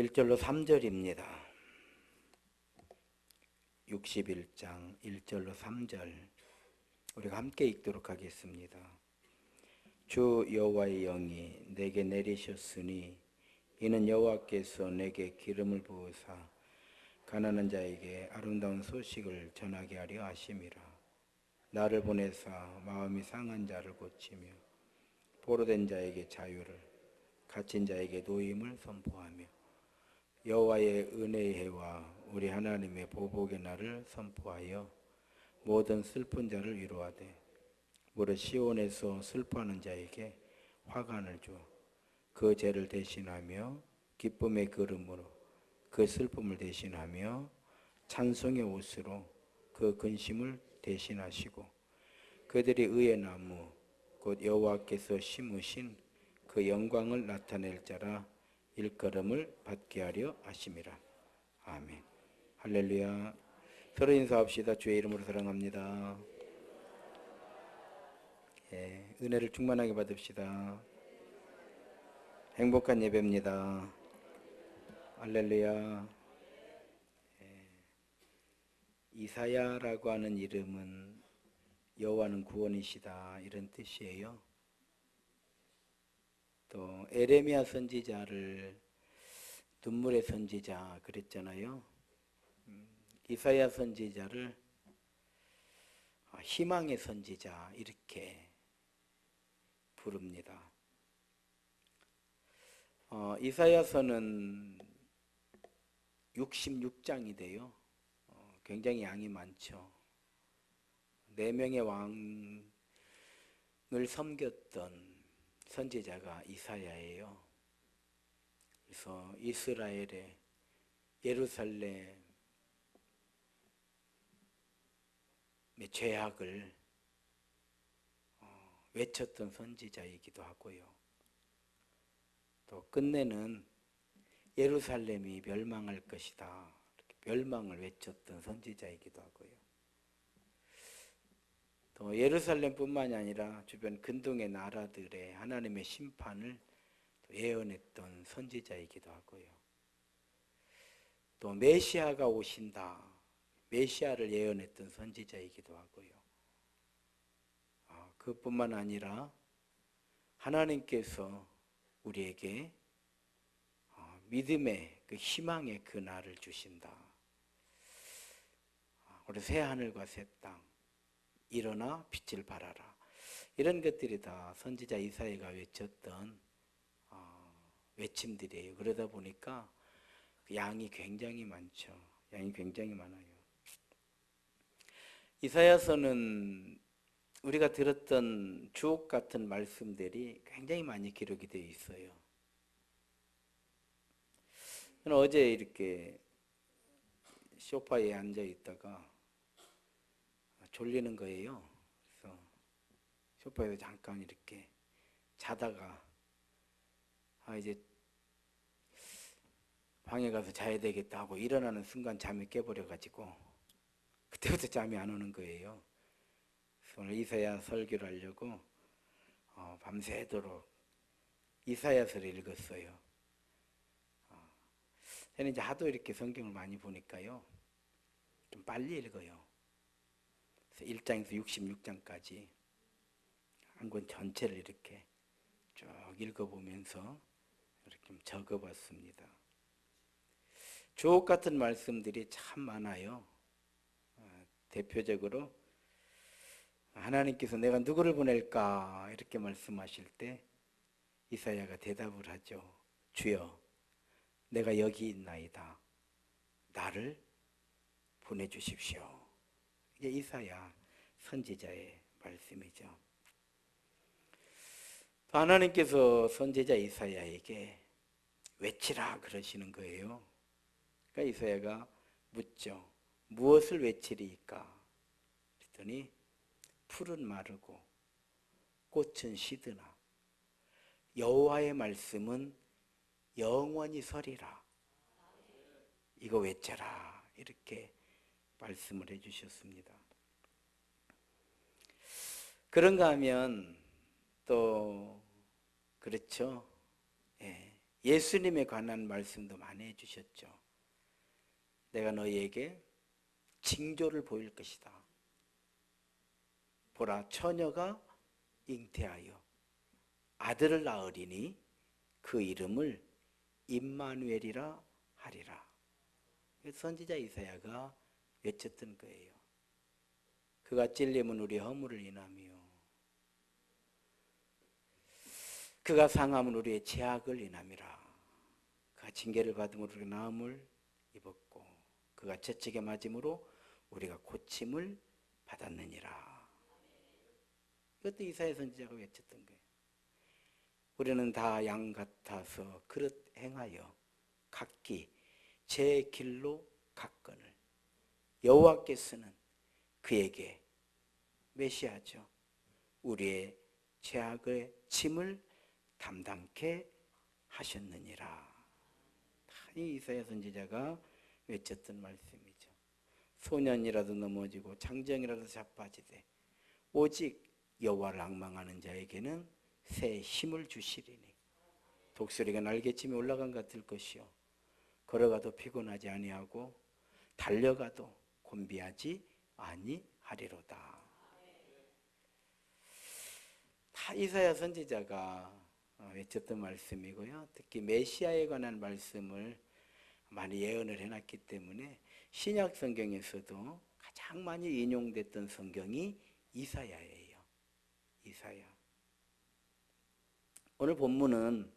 1절로 3절입니다. 61장 1절로 3절 우리가 함께 읽도록 하겠습니다. 주 여호와의 영이 내게 내리셨으니 이는 여호와께서 내게 기름을 부으사 가난한 자에게 아름다운 소식을 전하게 하려 하심이라. 나를 보내사 마음이 상한 자를 고치며 포로된 자에게 자유를, 갇힌 자에게 노임을 선포하며 여호와의 은혜의 해와 우리 하나님의 보복의 날을 선포하여 모든 슬픈 자를 위로하되 무릇 시온에서 슬퍼하는 자에게 화관을 주어 그 죄를 대신하며 기쁨의 그름으로 그 슬픔을 대신하며 찬송의 옷으로 그 근심을 대신하시고 그들이 의의 나무 곧 여호와께서 심으신 그 영광을 나타낼 자라 일컬음을 받게 하려 하심이라. 아멘. 할렐루야. 서로 인사합시다. 주의 이름으로 사랑합니다. 은혜를 충만하게 받읍시다. 행복한 예배입니다. 할렐루야. 이사야라고 하는 이름은 여호와는 구원이시다 이런 뜻이에요. 또 에레미야 선지자를 눈물의 선지자 그랬잖아요. 이사야 선지자를 희망의 선지자 이렇게 부릅니다. 이사야서는 66장이 돼요. 굉장히 양이 많죠. 4명의 왕을 섬겼던 선지자가 이사야예요. 그래서 이스라엘의 예루살렘의 죄악을 외쳤던 선지자이기도 하고요. 또 끝내는 예루살렘이 멸망할 것이다 이렇게 멸망을 외쳤던 선지자이기도 하고요. 또 예루살렘뿐만이 아니라 주변 근동의 나라들의 하나님의 심판을 예언했던 선지자이기도 하고요. 또 메시아가 오신다, 메시아를 예언했던 선지자이기도 하고요. 그뿐만 아니라 하나님께서 우리에게 믿음의 그 희망의 그 날을 주신다. 우리 새 하늘과 새 땅, 일어나 빛을 발하라. 이런 것들이 다 선지자 이사야가 외쳤던 외침들이에요. 그러다 보니까 양이 굉장히 많죠. 양이 굉장히 많아요. 이사야서는 우리가 들었던 주옥 같은 말씀들이 굉장히 많이 기록이 되어 있어요. 저는 어제 이렇게 소파에 앉아 있다가 졸리는 거예요. 그래서 소파에서 잠깐 이렇게 자다가 이제 방에 가서 자야 되겠다 하고 일어나는 순간 잠이 깨버려가지고 그때부터 잠이 안 오는 거예요. 그래서 오늘 이사야 설교를 하려고 밤새도록 이사야서를 읽었어요. 저는 이제 하도 이렇게 성경을 많이 보니까요 좀 빨리 읽어요. 그래서 1장에서 66장까지 한 권 전체를 이렇게 쭉 읽어보면서 이렇게 좀 적어봤습니다. 주옥 같은 말씀들이 참 많아요. 대표적으로 하나님께서 내가 누구를 보낼까 이렇게 말씀하실 때 이사야가 대답을 하죠. 주여 내가 여기 있나이다. 나를 보내주십시오. 이게 이사야 선지자의 말씀이죠. 하나님께서 선지자 이사야에게 외치라 그러시는 거예요. 그러니까 이사야가 묻죠. 무엇을 외치리이까? 그랬더니 풀은 마르고 꽃은 시드나 여호와의 말씀은 영원히 서리라. 이거 외쳐라. 이렇게 말씀을 해주셨습니다. 그런가 하면 또 그렇죠. 예수님에 관한 말씀도 많이 해주셨죠. 내가 너희에게 징조를 보일 것이다. 보라, 처녀가 잉태하여 아들을 낳으리니 그 이름을 임마누엘이라 하리라. 선지자 이사야가 외쳤던 거예요. 그가 찔림은 우리 허물을 인하며 그가 상함은 우리의 죄악을 인함이라. 그가 징계를 받음으로 우리가 나음을 입었고 그가 채찍에 맞음으로 우리가 고침을 받았느니라. 이것도 이사야 선지자가 외쳤던 거예요. 우리는 다 양 같아서 그릇 행하여 각기 제 길로 갔거늘 여호와께서는 그에게 메시아죠. 우리의 죄악의 짐을 담당케 하셨느니라. 이 이사야 선지자가 외쳤던 말씀이죠. 소년이라도 넘어지고 장정이라도 자빠지되 오직 여호와를 앙망하는 자에게는 새 힘을 주시리니 독수리가 날개치며 올라간 것 같을 것이요 걸어가도 피곤하지 아니하고 달려가도 곤비하지 아니하리로다. 다 이사야 선지자가 외쳤던 말씀이고요. 특히 메시아에 관한 말씀을 많이 예언을 해놨기 때문에 신약 성경에서도 가장 많이 인용됐던 성경이 이사야예요. 이사야. 오늘 본문은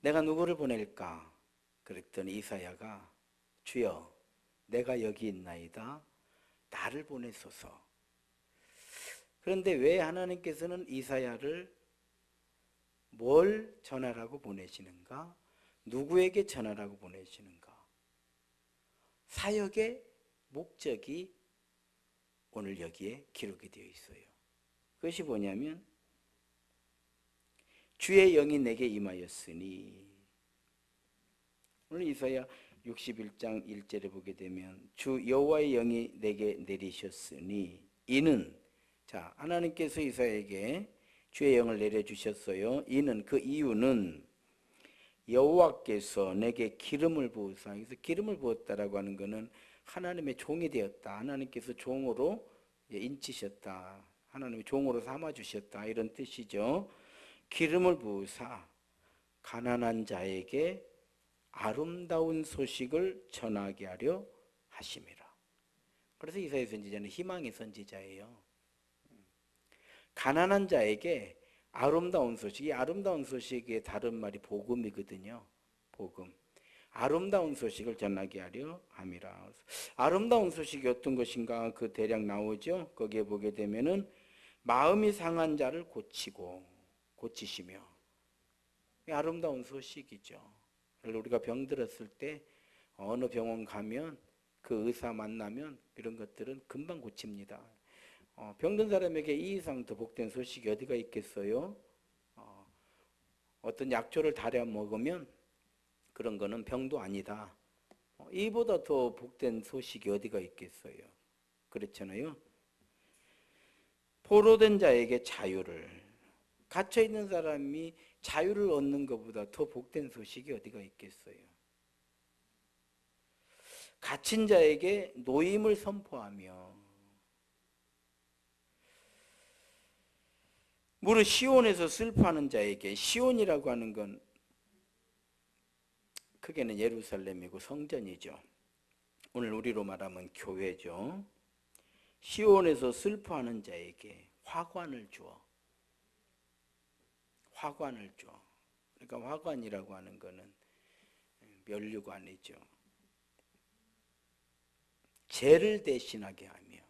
내가 누구를 보낼까? 그랬더니 이사야가 주여 내가 여기 있나이다. 나를 보내소서. 그런데 왜 하나님께서는 이사야를 뭘 전하라고 보내시는가? 누구에게 전하라고 보내시는가? 사역의 목적이 오늘 여기에 기록이 되어 있어요. 그것이 뭐냐면 주의 영이 내게 임하였으니, 오늘 이사야 61장 1절에 보게 되면 주 여호와의 영이 내게 내리셨으니 이는, 자, 하나님께서 이사야에게 주의 영을 내려주셨어요. 이는, 그 이유는 여호와께서 내게 기름을 부으사, 그래서 기름을 부었다라고 하는 것은 하나님의 종이 되었다. 하나님께서 종으로 인치셨다. 하나님의 종으로 삼아주셨다. 이런 뜻이죠. 기름을 부으사 가난한 자에게 아름다운 소식을 전하게 하려 하심이라. 그래서 이사야 선지자는 희망의 선지자예요. 가난한 자에게 아름다운 소식, 이 아름다운 소식의 다른 말이 복음이거든요. 복음. 아름다운 소식을 전하게 하려 함이라. 아름다운 소식이 어떤 것인가 그 대략 나오죠. 거기에 보게 되면은 마음이 상한 자를 고치시며, 아름다운 소식이죠. 우리가 병들었을 때 어느 병원 가면 그 의사 만나면 이런 것들은 금방 고칩니다. 병든 사람에게 이 이상 더 복된 소식이 어디가 있겠어요? 어떤 약초를 달여 먹으면 그런 거는 병도 아니다. 이보다 더 복된 소식이 어디가 있겠어요? 그렇잖아요. 포로된 자에게 자유를, 갇혀있는 사람이 자유를 얻는 것보다 더 복된 소식이 어디가 있겠어요? 갇힌 자에게 노임을 선포하며, 무릇 시온에서 슬퍼하는 자에게, 시온이라고 하는 건 크게는 예루살렘이고 성전이죠. 오늘 우리로 말하면 교회죠. 시온에서 슬퍼하는 자에게 화관을 주어. 화관을 줘. 그러니까 화관이라고 하는 것은 면류관이죠. 죄를 대신하게 하며,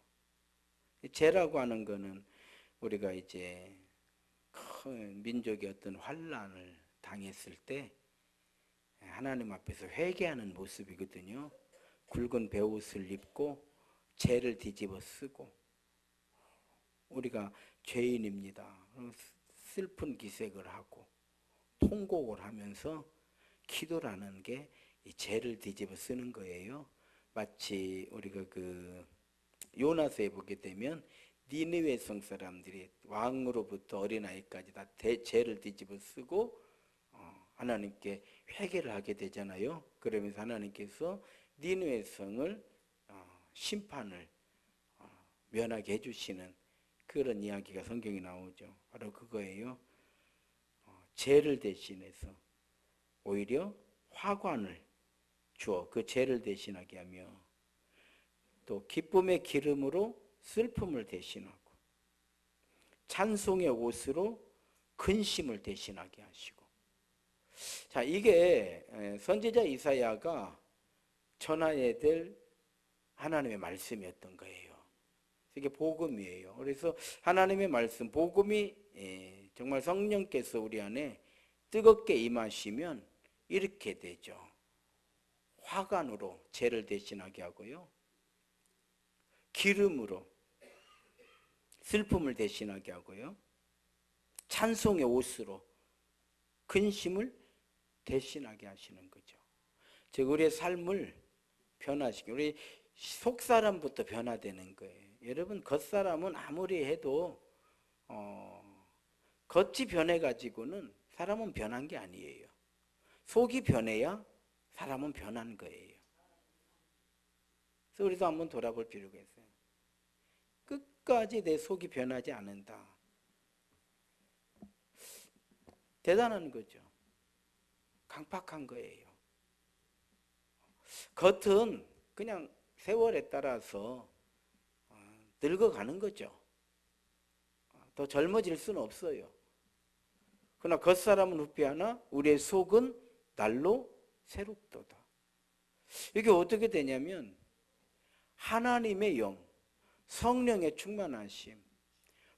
죄라고 하는 것은 우리가 이제 큰 민족의 어떤 환난을 당했을 때 하나님 앞에서 회개하는 모습이거든요. 굵은 베옷을 입고 죄를 뒤집어 쓰고, 우리가 죄인입니다. 슬픈 기색을 하고 통곡을 하면서 기도라는 게 이 죄를 뒤집어 쓰는 거예요. 마치 우리가 그 요나서에 보게 되면 니느웨 성 사람들이 왕으로부터 어린아이까지 다 죄를 뒤집어 쓰고 하나님께 회개를 하게 되잖아요. 그러면서 하나님께서 니느웨 성을 심판을 면하게 해주시는 그런 이야기가 성경에 나오죠. 바로 그거예요. 죄를 대신해서 오히려 화관을 주어 그 죄를 대신하게 하며, 또 기쁨의 기름으로 슬픔을 대신하고, 찬송의 옷으로 근심을 대신하게 하시고. 자, 이게 선지자 이사야가 전해야 될 하나님의 말씀이었던 거예요. 이게 복음이에요. 그래서 하나님의 말씀, 복음이 정말 성령께서 우리 안에 뜨겁게 임하시면 이렇게 되죠. 화관으로 죄를 대신하게 하고요, 기름으로 슬픔을 대신하게 하고요, 찬송의 옷으로 근심을 대신하게 하시는 거죠. 즉 우리의 삶을 변화시키고, 우리 속사람부터 변화되는 거예요. 여러분, 겉사람은 아무리 해도 겉이 변해가지고는 사람은 변한 게 아니에요. 속이 변해야 사람은 변한 거예요. 그래서 우리도 한번 돌아볼 필요가 있어요. 끝까지 내 속이 변하지 않는다. 대단한 거죠. 강팍한 거예요. 겉은 그냥 세월에 따라서 늙어가는 거죠. 더 젊어질 수는 없어요. 그러나 겉사람은 후피하나 우리의 속은 날로 새롭도다. 이게 어떻게 되냐면 하나님의 영, 성령의 충만하심,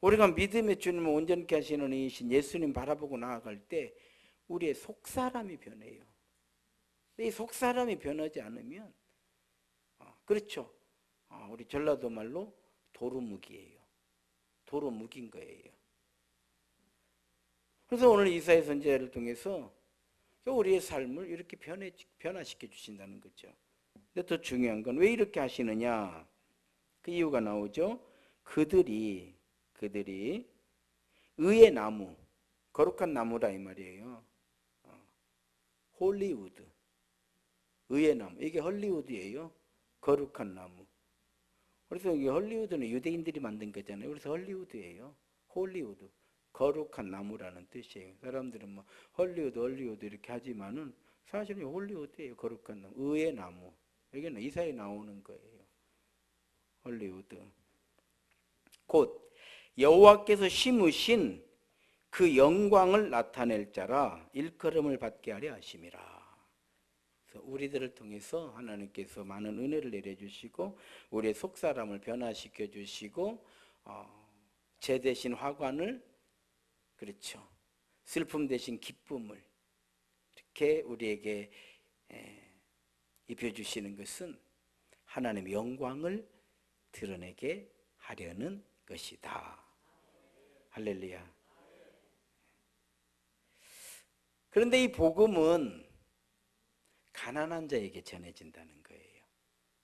우리가 믿음의 주님을 온전케 하시는 이신 예수님 바라보고 나아갈 때 우리의 속사람이 변해요. 이 속사람이 변하지 않으면 그렇죠. 우리 전라도 말로 도루묵이에요. 도루묵인 거예요. 그래서 오늘 이사야 선지자를 통해서 우리의 삶을 이렇게 변화시켜 주신다는 거죠. 근데 더 중요한 건 왜 이렇게 하시느냐? 그 이유가 나오죠. 그들이 의의 나무, 거룩한 나무라 이 말이에요. 홀리우드, 의의 나무. 이게 헐리우드예요. 거룩한 나무. 그래서 이게 헐리우드는 유대인들이 만든 거잖아요. 그래서 헐리우드예요. 홀리우드, 거룩한 나무라는 뜻이에요. 사람들은 뭐 헐리우드 이렇게 하지만은 사실은 홀리우드예요. 거룩한 나무, 의의 나무. 여기는 이사야에 나오는 거예요. 헐리우드. 곧 여호와께서 심으신 그 영광을 나타낼 자라 일컬음을 받게 하려 하심이라. 그래서 우리들을 통해서 하나님께서 많은 은혜를 내려주시고 우리의 속사람을 변화시켜 주시고 죄 대신 화관을, 그렇죠, 슬픔 대신 기쁨을 이렇게 우리에게 입혀주시는 것은 하나님의 영광을 드러내게 하려는 것이다. 할렐루야. 그런데 이 복음은 가난한 자에게 전해진다는 거예요.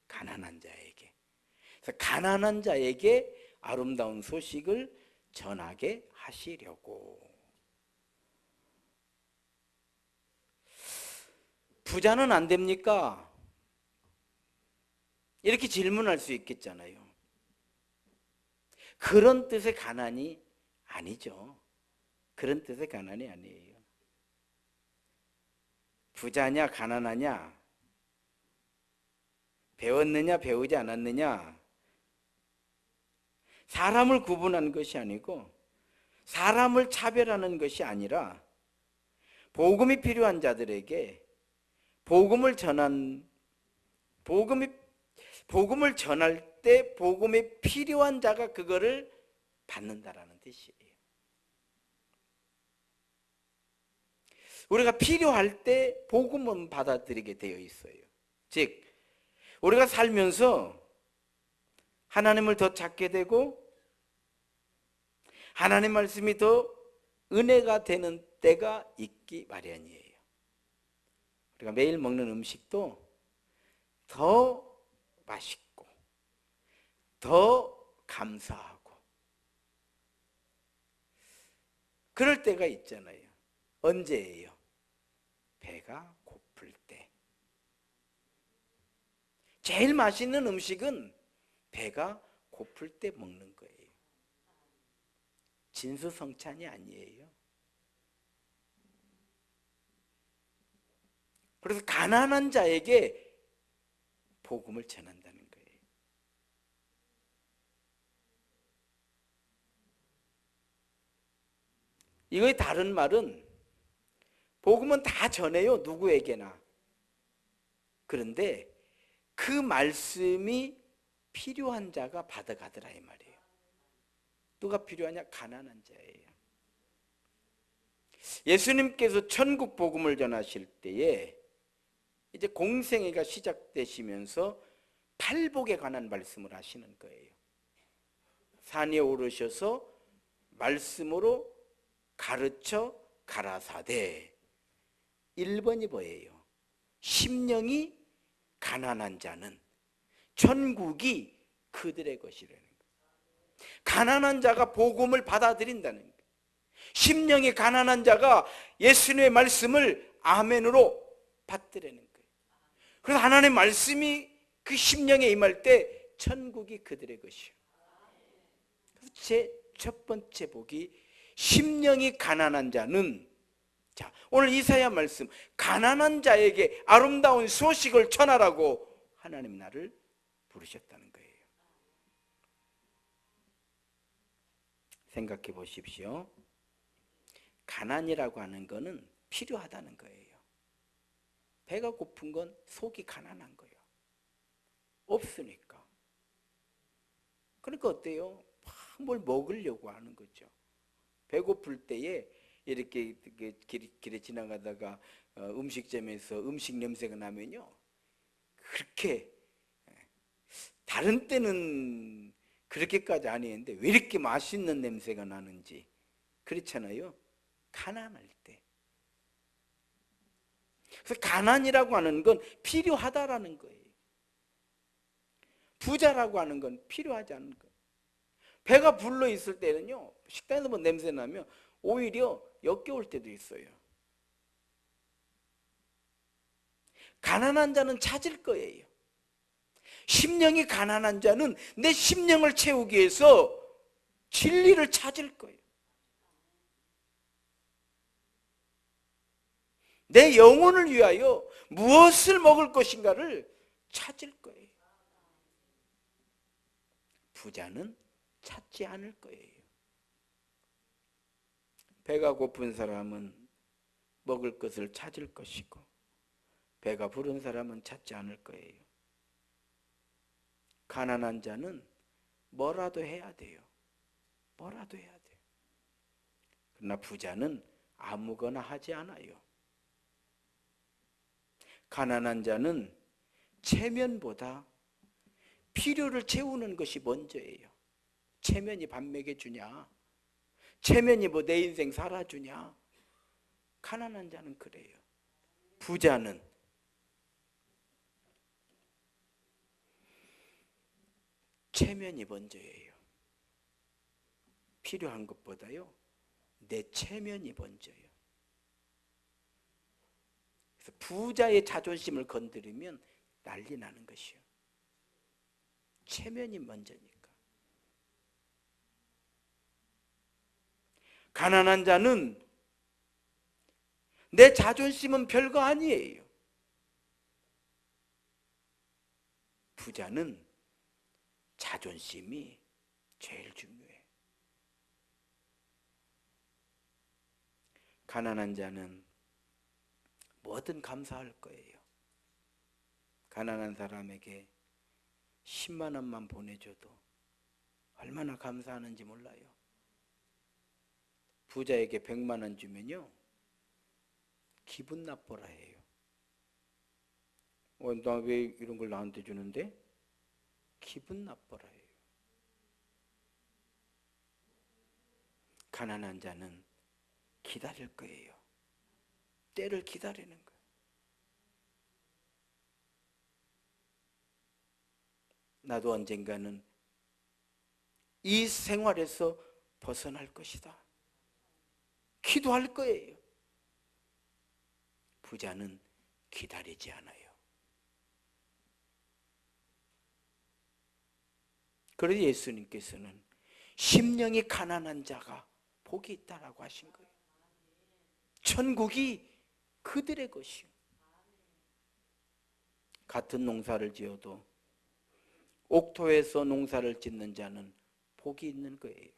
가난한 자에게. 그래서 가난한 자에게 아름다운 소식을 전하게 하시려고. 부자는 안 됩니까? 이렇게 질문할 수 있겠잖아요. 그런 뜻의 가난이 아니죠. 그런 뜻의 가난이 아니에요. 부자냐 가난하냐, 배웠느냐 배우지 않았느냐, 사람을 구분하는 것이 아니고 사람을 차별하는 것이 아니라 복음이 필요한 자들에게 복음을 전할 때 복음이 필요한 자가 그거를 받는다라는 뜻이에요. 우리가 필요할 때 복음은 받아들이게 되어 있어요. 즉 우리가 살면서 하나님을 더 찾게 되고 하나님 말씀이 더 은혜가 되는 때가 있기 마련이에요. 우리가 매일 먹는 음식도 더 맛있고 더 감사하고 그럴 때가 있잖아요. 언제예요? 배가 고플 때. 제일 맛있는 음식은 배가 고플 때 먹는 거예요. 진수성찬이 아니에요. 그래서 가난한 자에게 복음을 전한다는 거예요. 이거의 다른 말은 복음은 다 전해요. 누구에게나. 그런데 그 말씀이 필요한 자가 받아가더라 이 말이에요. 누가 필요하냐? 가난한 자예요. 예수님께서 천국 복음을 전하실 때에 이제 공생애가 시작되시면서 팔복에 관한 말씀을 하시는 거예요. 산에 오르셔서 말씀으로 가르쳐 가라사대. 1번이 뭐예요? 심령이 가난한 자는 천국이 그들의 것이라는 거예요. 가난한 자가 복음을 받아들인다는 거예요. 심령이 가난한 자가 예수님의 말씀을 아멘으로 받으라는 거예요. 그래서 하나님의 말씀이 그 심령에 임할 때 천국이 그들의 것이에요. 그래서 제 첫 번째 복이 심령이 가난한 자는, 자, 오늘 이사야 말씀, 가난한 자에게 아름다운 소식을 전하라고 하나님 나를 부르셨다는 거예요. 생각해 보십시오. 가난이라고 하는 거는 필요하다는 거예요. 배가 고픈 건 속이 가난한 거예요. 없으니까. 그러니까 어때요? 막 뭘 먹으려고 하는 거죠. 배고플 때에 이렇게 길에 지나가다가 음식점에서 음식 냄새가 나면요, 그렇게, 다른 때는 그렇게까지 아니었는데 왜 이렇게 맛있는 냄새가 나는지. 그렇잖아요. 가난할 때. 그래서 가난이라고 하는 건 필요하다라는 거예요. 부자라고 하는 건 필요하지 않은 거예요. 배가 불러 있을 때는요, 식당에서 뭐 냄새 나면 오히려 역겨울 때도 있어요. 가난한 자는 찾을 거예요. 심령이 가난한 자는 내 심령을 채우기 위해서 진리를 찾을 거예요. 내 영혼을 위하여 무엇을 먹을 것인가를 찾을 거예요. 부자는 찾지 않을 거예요. 배가 고픈 사람은 먹을 것을 찾을 것이고, 배가 부른 사람은 찾지 않을 거예요. 가난한 자는 뭐라도 해야 돼요. 뭐라도 해야 돼요. 그러나 부자는 아무거나 하지 않아요. 가난한 자는 체면보다 필요를 채우는 것이 먼저예요. 체면이 밥 먹여주냐? 체면이 뭐 내 인생 살아주냐? 가난한 자는 그래요. 부자는 체면이 먼저예요. 필요한 것보다요, 내 체면이 먼저예요. 그래서 부자의 자존심을 건드리면 난리 나는 것이요. 체면이 먼저니까. 가난한 자는 내 자존심은 별거 아니에요. 부자는 자존심이 제일 중요해. 가난한 자는 뭐든 감사할 거예요. 가난한 사람에게 10만 원만 보내줘도 얼마나 감사하는지 몰라요. 부자에게 100만 원 주면요, 기분 나쁘라 해요. 나 왜 이런 걸 나한테 주는데? 기분 나쁘라 해요. 가난한 자는 기다릴 거예요. 때를 기다리는 거예요. 나도 언젠가는 이 생활에서 벗어날 것이다. 기도할 거예요. 부자는 기다리지 않아요. 그래서 예수님께서는 심령이 가난한 자가 복이 있다라고 하신 거예요. 천국이 그들의 것이요. 같은 농사를 지어도 옥토에서 농사를 짓는 자는 복이 있는 거예요.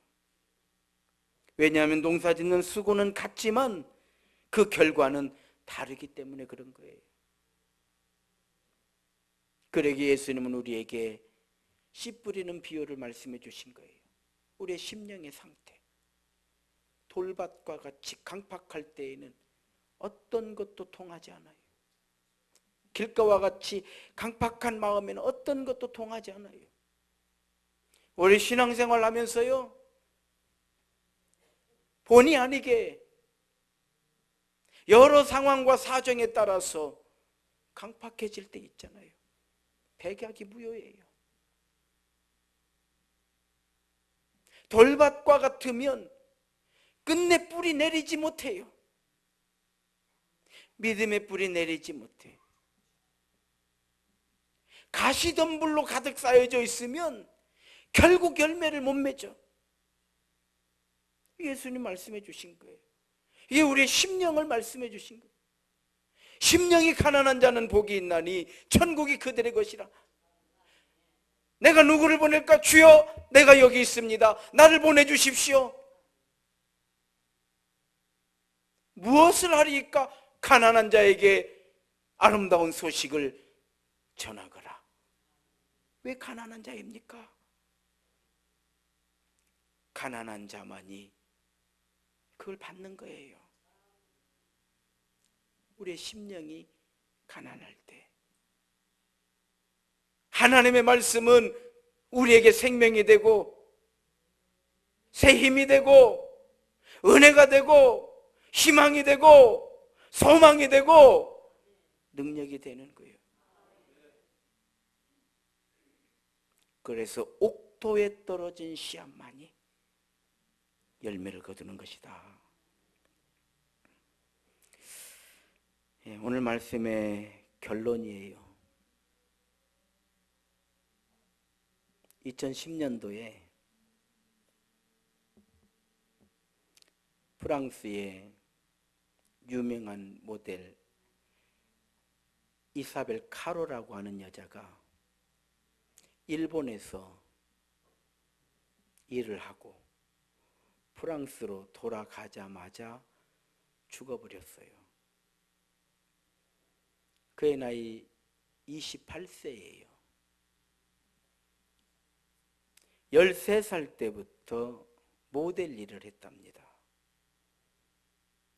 왜냐하면 농사 짓는 수고는 같지만 그 결과는 다르기 때문에 그런 거예요. 그러기에 예수님은 우리에게 씨 뿌리는 비유를 말씀해 주신 거예요. 우리의 심령의 상태, 돌밭과 같이 강팍할 때에는 어떤 것도 통하지 않아요. 길가와 같이 강팍한 마음에는 어떤 것도 통하지 않아요. 우리 신앙생활 하면서요, 본의 아니게 여러 상황과 사정에 따라서 강팍해질 때 있잖아요. 백약이 무효예요. 돌밭과 같으면 끝내 뿌리 내리지 못해요. 믿음의 뿌리 내리지 못해. 가시덤불로 가득 쌓여져 있으면 결국 열매를 못 맺어. 예수님 말씀해 주신 거예요. 이게 우리의 심령을 말씀해 주신 거예요. 심령이 가난한 자는 복이 있나니 천국이 그들의 것이라. 내가 누구를 보낼까? 주여, 내가 여기 있습니다. 나를 보내주십시오. 무엇을 하리까? 가난한 자에게 아름다운 소식을 전하거라. 왜 가난한 자입니까? 가난한 자만이 그걸 받는 거예요. 우리의 심령이 가난할 때 하나님의 말씀은 우리에게 생명이 되고 새 힘이 되고 은혜가 되고 희망이 되고 소망이 되고 능력이 되는 거예요. 그래서 옥토에 떨어진 씨앗만이 열매를 거두는 것이다. 오늘 말씀의 결론이에요. 2010년도에 프랑스의 유명한 모델 이사벨 카로라고 하는 여자가 일본에서 일을 하고 프랑스로 돌아가자마자 죽어버렸어요. 그의 나이 28세예요. 13살 때부터 모델 일을 했답니다.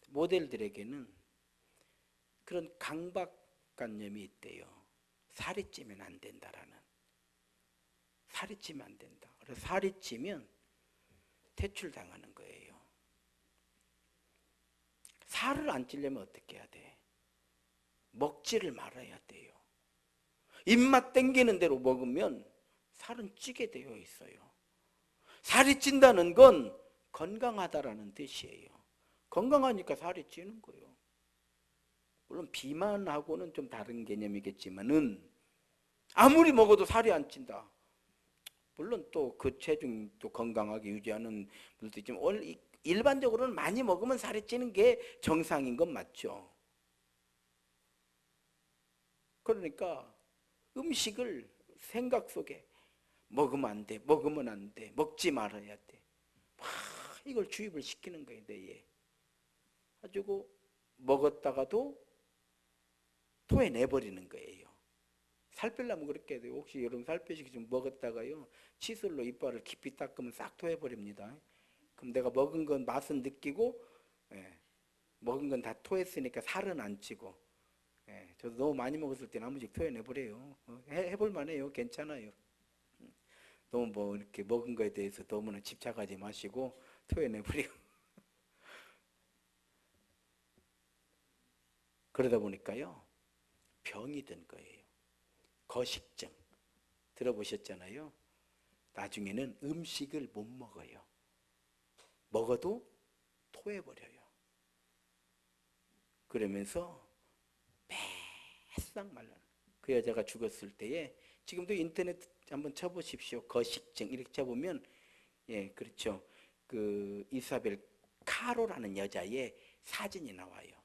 모델들에게는 그런 강박관념이 있대요. 살이 찌면 안 된다라는. 살이 찌면 안 된다. 그래서 살이 찌면 퇴출당하는 거예요. 살을 안 찌려면 어떻게 해야 돼? 먹지를 말아야 돼요. 입맛 땡기는 대로 먹으면 살은 찌게 되어 있어요. 살이 찐다는 건 건강하다라는 뜻이에요. 건강하니까 살이 찌는 거예요. 물론 비만하고는 좀 다른 개념이겠지만은 아무리 먹어도 살이 안 찐다. 물론 또 그 체중 또 건강하게 유지하는 분들도 있지만 일반적으로는 많이 먹으면 살이 찌는 게 정상인 건 맞죠. 그러니까 음식을 생각 속에 먹으면 안 돼, 먹으면 안 돼, 먹지 말아야 돼. 막 이걸 주입을 시키는 거예요, 뇌에. 가지고 먹었다가도 토해내버리는 거예요. 살 빼려면 그렇게 해야 돼요. 혹시 여러분 살 빼시기 좀 먹었다가요, 칫솔로 이빨을 깊이 닦으면 싹 토해버립니다. 그럼 내가 먹은 건 맛은 느끼고, 먹은 건 다 토했으니까 살은 안 찌고, 저도 너무 많이 먹었을 때는 한 번씩 토해내버려요. 해볼 만해요. 괜찮아요. 너무 뭐 이렇게 먹은 거에 대해서 너무나 집착하지 마시고 토해내버리고. 그러다 보니까요, 병이 든 거예요. 거식증 들어보셨잖아요. 나중에는 음식을 못 먹어요. 먹어도 토해버려요. 그러면서 해싹말라. 그 여자가 죽었을 때에 지금도 인터넷 한번 쳐보십시오. 거식증 이렇게 쳐보면 그렇죠. 그 이사벨 카로라는 여자의 사진이 나와요.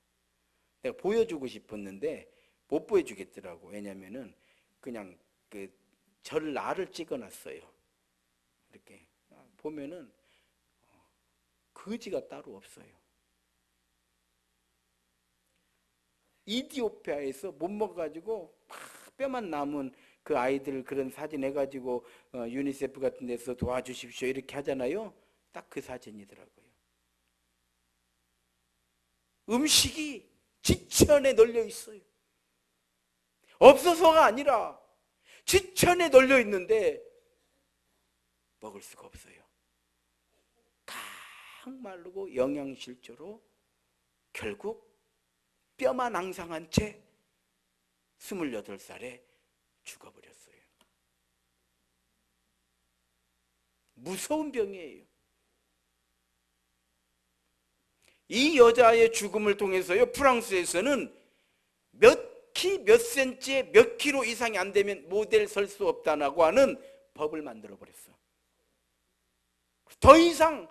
내가 보여주고 싶었는데 못 보여주겠더라고. 왜냐면은 그냥 그 저를 나를 찍어놨어요. 이렇게 보면은 거지가 따로 없어요. 이디오피아에서 못 먹어가지고 뼈만 남은 그 아이들 그런 사진 해가지고 유니세프 같은 데서 도와주십시오 이렇게 하잖아요. 딱 그 사진이더라고요. 음식이 지천에 널려 있어요. 없어서가 아니라 지천에 널려 있는데 먹을 수가 없어요. 강마르고 영양실조로 결국 뼈만 앙상한 채 28살에 죽어버렸어요. 무서운 병이에요. 이 여자의 죽음을 통해서요, 프랑스에서는 몇 키, 몇 센치에 몇 킬로 이상이 안 되면 모델 설 수 없다고 하는 법을 만들어 버렸어. 더 이상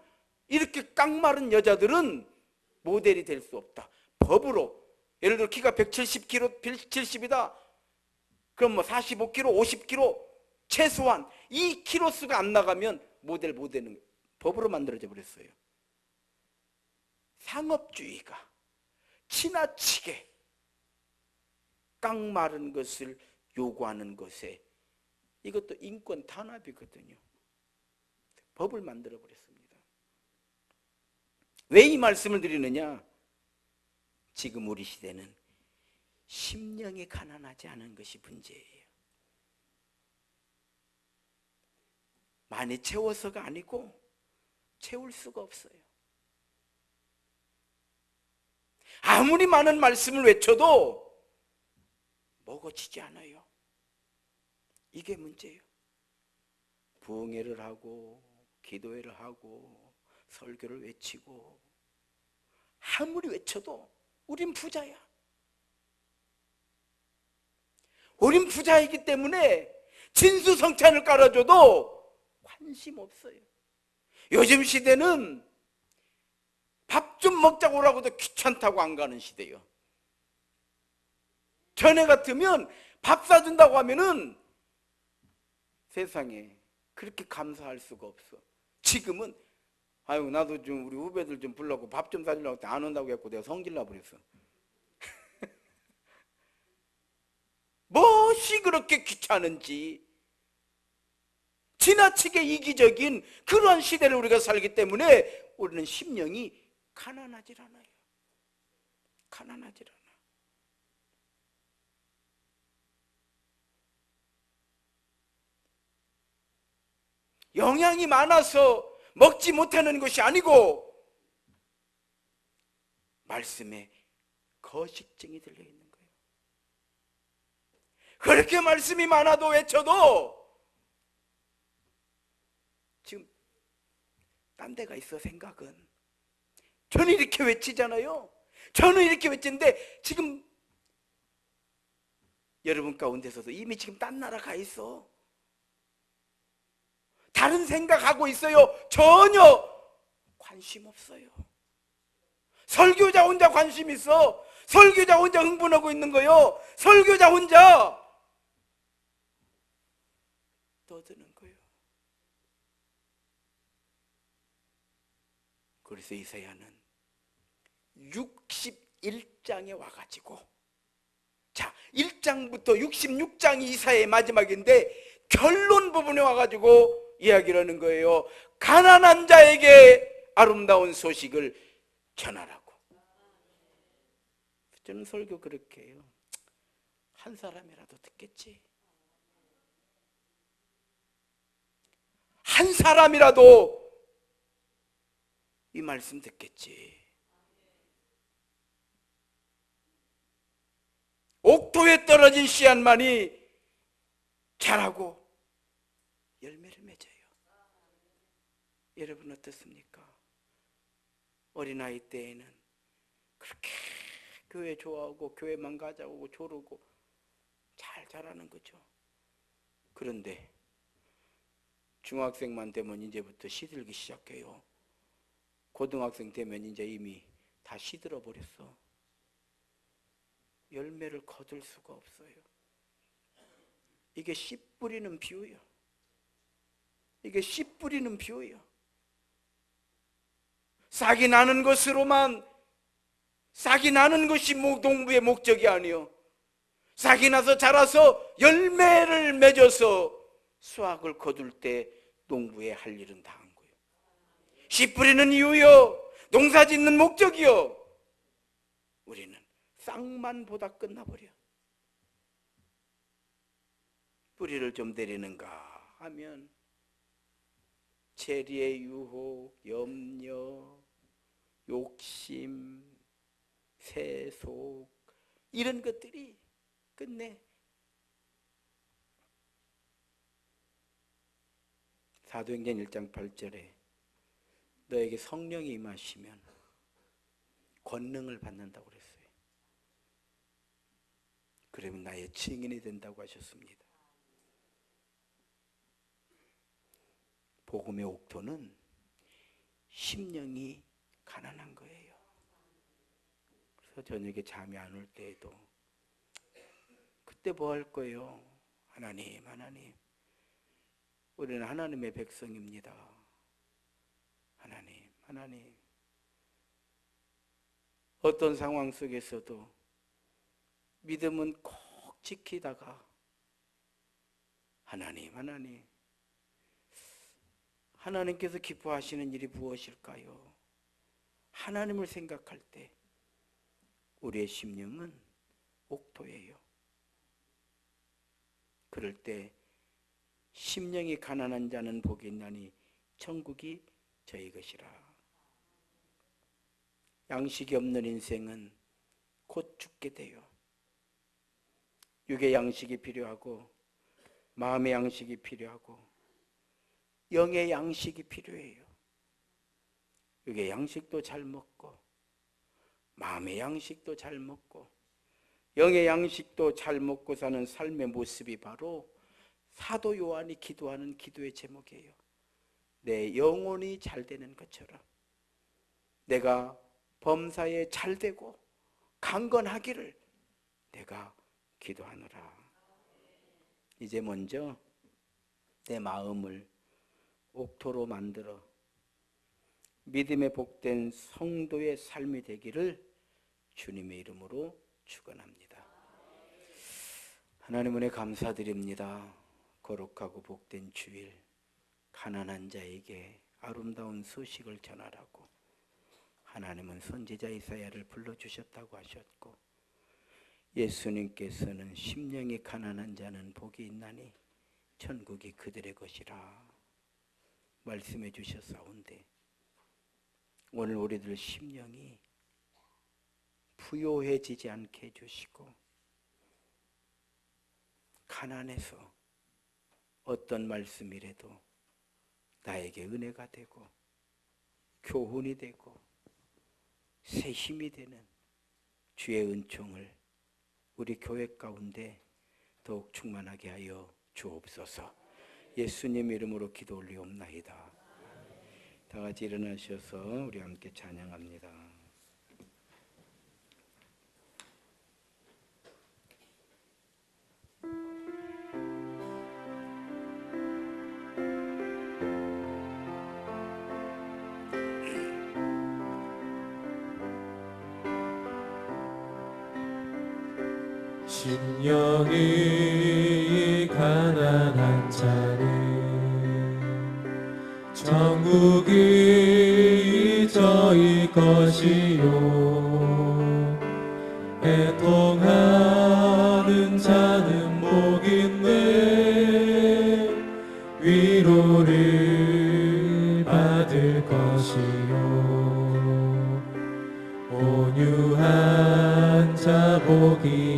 이렇게 깡마른 여자들은 모델이 될 수 없다. 법으로. 예를 들어 키가 170kg, 170이다. 그럼 뭐 45kg, 50kg 최소한 이 키로수가 안 나가면 모델 못 되는 거예요. 법으로 만들어져 버렸어요. 상업주의가 지나치게 깡마른 것을 요구하는 것에 이것도 인권 탄압이거든요. 법을 만들어 버렸습니다. 왜 이 말씀을 드리느냐? 지금 우리 시대는 심령이 가난하지 않은 것이 문제예요. 많이 채워서가 아니고 채울 수가 없어요. 아무리 많은 말씀을 외쳐도 먹어지지 않아요. 이게 문제예요. 부흥회를 하고 기도회를 하고 설교를 외치고 아무리 외쳐도 우린 부자야. 우린 부자이기 때문에 진수성찬을 깔아줘도 관심 없어요. 요즘 시대는 밥 좀 먹자고 오라고도 귀찮다고 안 가는 시대예요. 전에 같으면 밥 사준다고 하면은 세상에 그렇게 감사할 수가 없어. 지금은 아유 나도 좀 우리 후배들 좀 불러고 밥 좀 사주려고 했더니 안 온다고 했고 내가 성질 나버렸어. 무엇이 그렇게 귀찮은지. 지나치게 이기적인 그러한 시대를 우리가 살기 때문에 우리는 심령이 가난하질 않아요. 가난하질 않아. 영양이 많아서 먹지 못하는 것이 아니고 말씀에 거식증이 들려있는 거예요. 그렇게 말씀이 많아도 외쳐도 지금 딴 데가 있어. 생각은 저는 이렇게 외치잖아요. 저는 이렇게 외치는데 지금 여러분 가운데서도 이미 지금 딴 나라 가 있어. 다른 생각하고 있어요. 전혀 관심 없어요. 설교자 혼자 관심 있어. 설교자 혼자 흥분하고 있는 거예요. 설교자 혼자 떠드는 거예요. 그래서 이사야는 61장에 와가지고, 자 1장부터 66장이 이사야의 마지막인데 결론 부분에 와가지고 이야기를 하는 거예요. 가난한 자에게 아름다운 소식을 전하라고. 저는 설교 그렇게 해요. 한 사람이라도 듣겠지. 한 사람이라도 이 말씀 듣겠지. 옥토에 떨어진 씨앗만이 자라고 열매를 맺어요. 여러분 어떻습니까? 어린아이 때에는 그렇게 교회 좋아하고 교회만 가자고 조르고 잘 자라는 거죠. 그런데 중학생만 되면 이제부터 시들기 시작해요. 고등학생 되면 이제 이미 다 시들어 버렸어. 열매를 거둘 수가 없어요. 이게 씨 뿌리는 비유예요. 이게 씨 뿌리는 비유예요. 싹이 나는 것으로만, 싹이 나는 것이 농부의 목적이 아니요, 싹이 나서 자라서 열매를 맺어서 수확을 거둘 때 농부의 할 일은 다 한 거예요. 씨 뿌리는 이유요, 농사 짓는 목적이요. 우리는 싹만 보다 끝나버려. 뿌리를 좀 내리는가 하면 재리의 유혹, 염려, 욕심, 세속, 이런 것들이 끝내 사도행전 1장 8절에 너에게 성령이 임하시면 권능을 받는다고 그랬어요. 그러면 나의 증인이 된다고 하셨습니다. 복음의 옥토는 심령이 가난한 거예요. 그래서 저녁에 잠이 안 올 때에도 그때 뭐 할 거예요? 하나님, 하나님, 우리는 하나님의 백성입니다. 하나님, 하나님. 어떤 상황 속에서도 믿음은 꼭 지키다가 하나님, 하나님, 하나님께서 기뻐하시는 일이 무엇일까요? 하나님을 생각할 때 우리의 심령은 옥토예요. 그럴 때 심령이 가난한 자는 복이 있나니 천국이 저희 것이라. 양식이 없는 인생은 곧 죽게 돼요. 육의 양식이 필요하고 마음의 양식이 필요하고 영의 양식이 필요해요. 육의 양식도 잘 먹고 마음의 양식도 잘 먹고 영의 양식도 잘 먹고 사는 삶의 모습이 바로 사도 요한이 기도하는 기도의 제목이에요. 내 영혼이 잘 되는 것처럼 내가 범사에 잘 되고 강건하기를 내가 기도하노라. 이제 먼저 내 마음을 옥토로 만들어 믿음에 복된 성도의 삶이 되기를 주님의 이름으로 축원합니다. 하나님 은혜 감사드립니다. 거룩하고 복된 주일, 가난한 자에게 아름다운 소식을 전하라고 하나님은 선지자 이사야를 불러주셨다고 하셨고, 예수님께서는 심령이 가난한 자는 복이 있나니 천국이 그들의 것이라 말씀해 주셨사온데, 오늘 우리들 심령이 부요해지지 않게 해주시고 가난해서 어떤 말씀이라도 나에게 은혜가 되고 교훈이 되고 새 힘이 되는 주의 은총을 우리 교회 가운데 더욱 충만하게 하여 주옵소서. 예수님 이름으로 기도 올리옵나이다. 다 같이 일어나셔서 우리 함께 찬양합니다. 심령이 가난한 자는 천국이 저희 것이요, 애통하는 자는 복 있네 위로를 받을 것이요, 온유한 자 복이